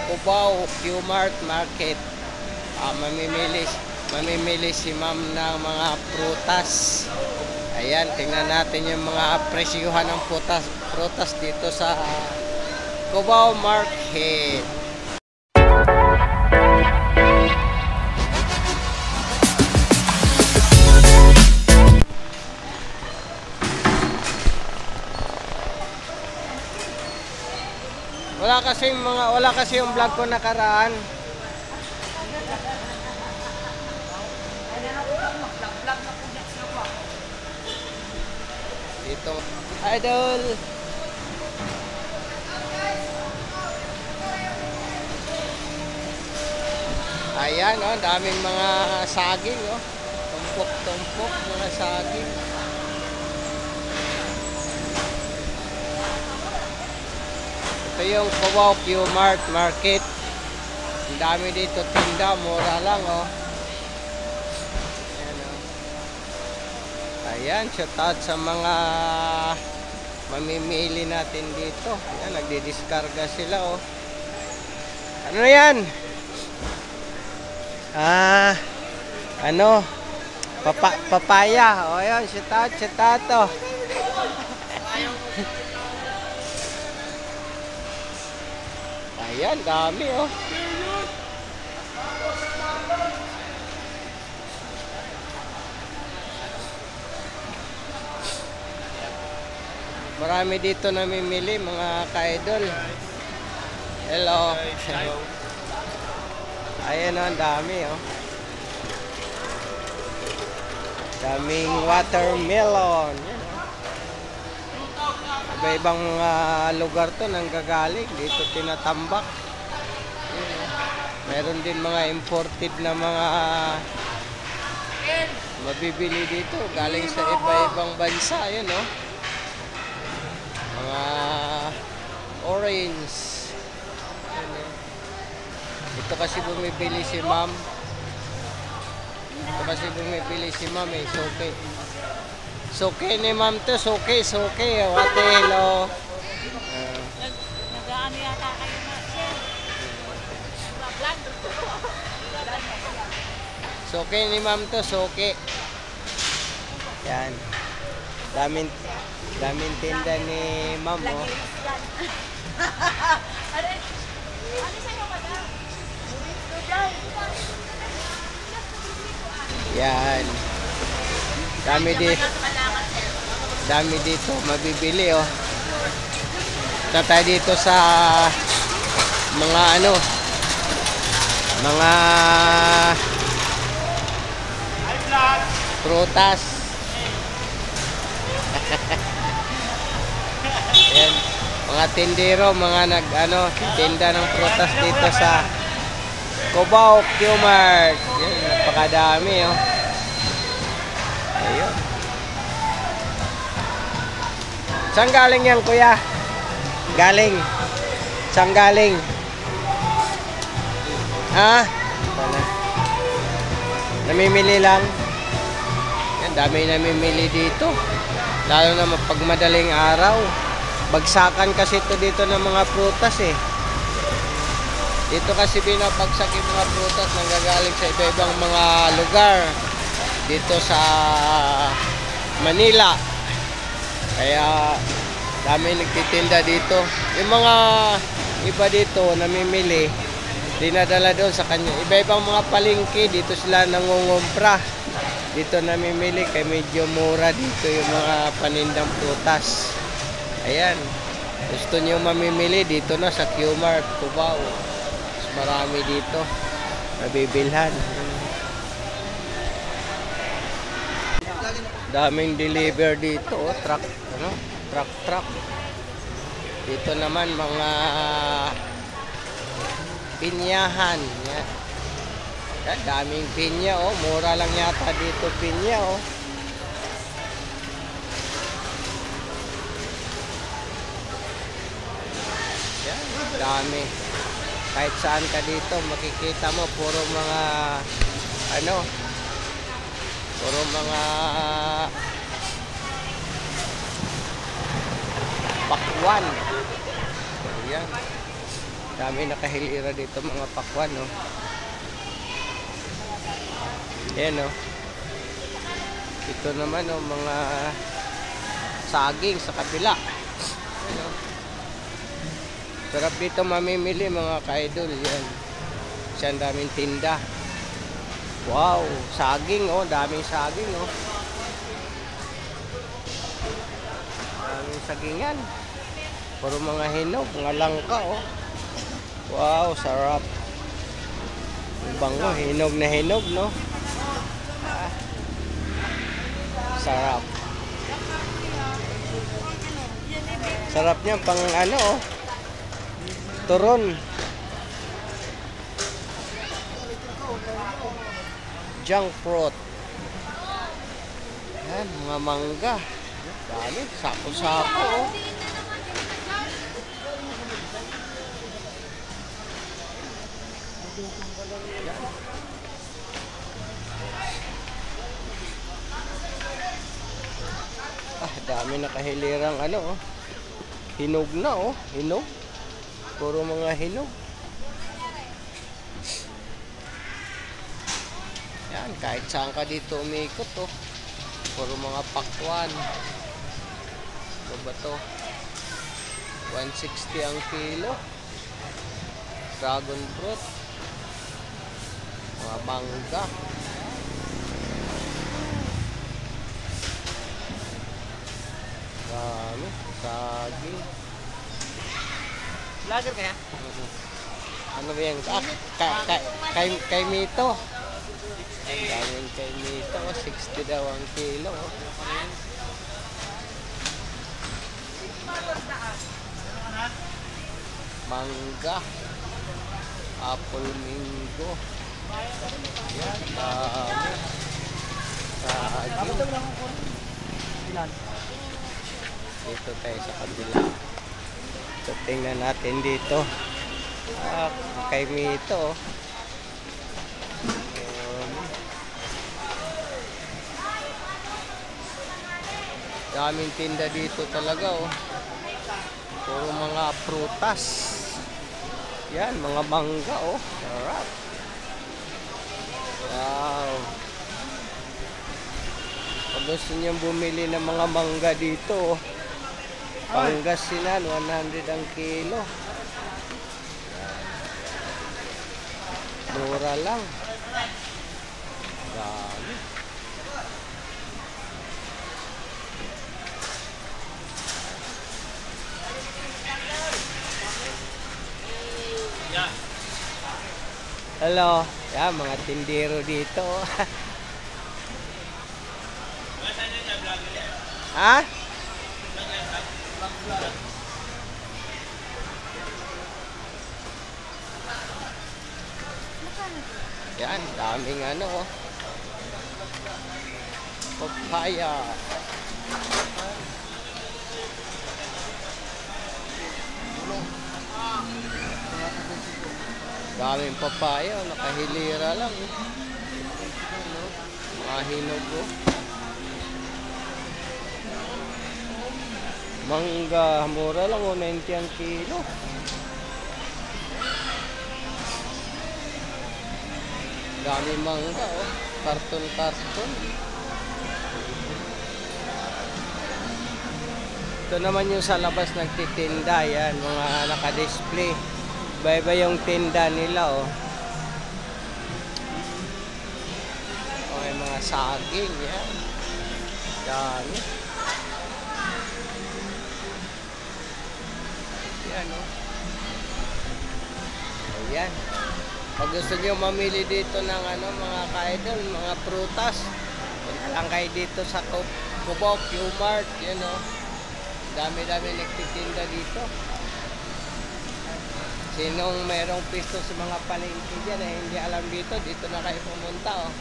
Cubao Q-Mart Market. Mamimili si ma'am ng mga prutas. Ayan, tingnan natin yung mga presyuhan ng prutas dito sa Cubao Market. Wala kasi yung vlog ko nakaraan. Dito, idol. Ayan, oh, daming mga saging, oh. Tumpok-tumpok mga saging. Ito yung Cubao Q-Mart Market. Ang dami dito tinda, mura lang, oh. Ayan, oh. Ayan, shout out sa mga mamimili natin dito. Ayan, nagdidiskarga sila, oh. Ano na yan? Ano? Papaya. O, ayan, shout out, oh. Ayan, dami, oh. Marami dito namimili, mga ka-idol. Hello. Ayan, oh, ang dami, oh. Daming watermelon. Yan, oh. Iba-ibang lugar to nanggagaling. Dito tinatambak. Yan, oh. Meron din mga imported na mga mabibili dito. Galing sa iba-ibang bansa. Yan, oh. Mga orange. Yan, oh. Ito kasi bumibili si ma'am. Ito kasi bumibili si ma'am, eh. Suki. Suki ni ma'am to. Suki. Wate, hello. Nag-ano yata kayo na, sir? Nag-vlog. Suki ni ma'am to. Suki. Yan. Daming tinda ni ma'am, oh. Ano sa'yo, madam? Yan. Dami dito mabibili, oh. Punta tayo dito sa mga mga prutas. Yan. Mga tindero, mga tinda ng prutas dito sa Cubao Q-Mart. Yan, napakadami, oh. Ayun. Saan galing yan, kuya? Saan galing? Ha? Wala. Namimili lang. Yan, dami namimili dito. Lalo na pag madaling araw. Bagsakan kasi ito dito ng mga prutas, eh. Dito kasi binabagsak yung mga prutas nanggagaling sa iba-ibang mga lugar dito sa Manila. Kaya dami nagtitinda dito. Yung mga iba dito namimili, dinadala doon sa kanya. Iba-ibang mga palengke, dito sila nangungumpra. Dito namimili kaya medyo mura dito yung mga panindang prutas. Ayan. Gusto niyo mamimili dito na sa Q-Mart Cubao. Marami dito nabibilhan. Daming deliver dito, oh, truck dito naman mga pinyahan. Yan. Yan, daming pinya, oh, mura lang yata dito pinya, oh. Yan, dami. Kahit saan ka dito, makikita mo puro mga pakwan. Ayan. Dami nakahilira dito mga pakwan, no? Ayan, no? Ito naman, no, mga saging sa kabila. Ayan, no? Sarap dito mamimili mga ka-idol. Yan. Siya ang daming tinda. Wow, saging, oh, daming saging, oh. Daming sagingan. Puro mga hinog, mga langka, oh. Wow, sarap. Ang bango, hinog na hinog, no? Ah, sarap. Sarap niya pang ano, oh. Turon. Junk fruit. Yan, mga mangga. Dami, sako-sako, oh. Yan. Ah, dami nakahilirang ano, oh. Hinog na, oh. Hinog. Puro mga hinog. Yan, kahit saan ka dito umikot, oh. Puro mga pakwan. Ano ba to? 160 ang kilo. Dragon fruit. Mga mangga. Dami. Saging. Vlogger kaya? Ano ba yan? Ah, kay Mito. Ang daming kay Mito. 60 daw ang kilo. Oh. Mangga. Apple mango. Yan. Dami. Saging. Dito tayo sa kabila. So, tingnan natin dito. Ah, kay Mito. Daming tinda dito talaga, oh. Puro mga prutas. Yan, mga mangga, oh. Sarap. Wow. Pag gusto niyong bumili ng mga mangga dito, oh. Pangasinan, 100 ang kilo. Mura lang. Dami. Hello. Yan, mga tindero dito. Ha? Yan, daming ano, oh. Papaya. Daming papaya, nakahilira lang, eh. Mga hinog, oh. Mangga, mura lang, oh, 90 ang kilo. Dami mangga, oh. Karton-karton. Ito naman yung sa labas nagtitinda. Yan, mga naka-display. Iba-iba yung tinda nila, oh. Okay, mga saging, yan. Dami. Yan, oh. Ayan. Pag gusto nyo mamili dito ng ano, mga ka-idol, mga prutas, punta lang kayo dito sa Cubao, Q-Mart, yun, oh. Dami-dami nagtitinda dito. Sinong mayroong pisto sa mga palengke dyan, hindi alam dito na kayo pumunta, oh.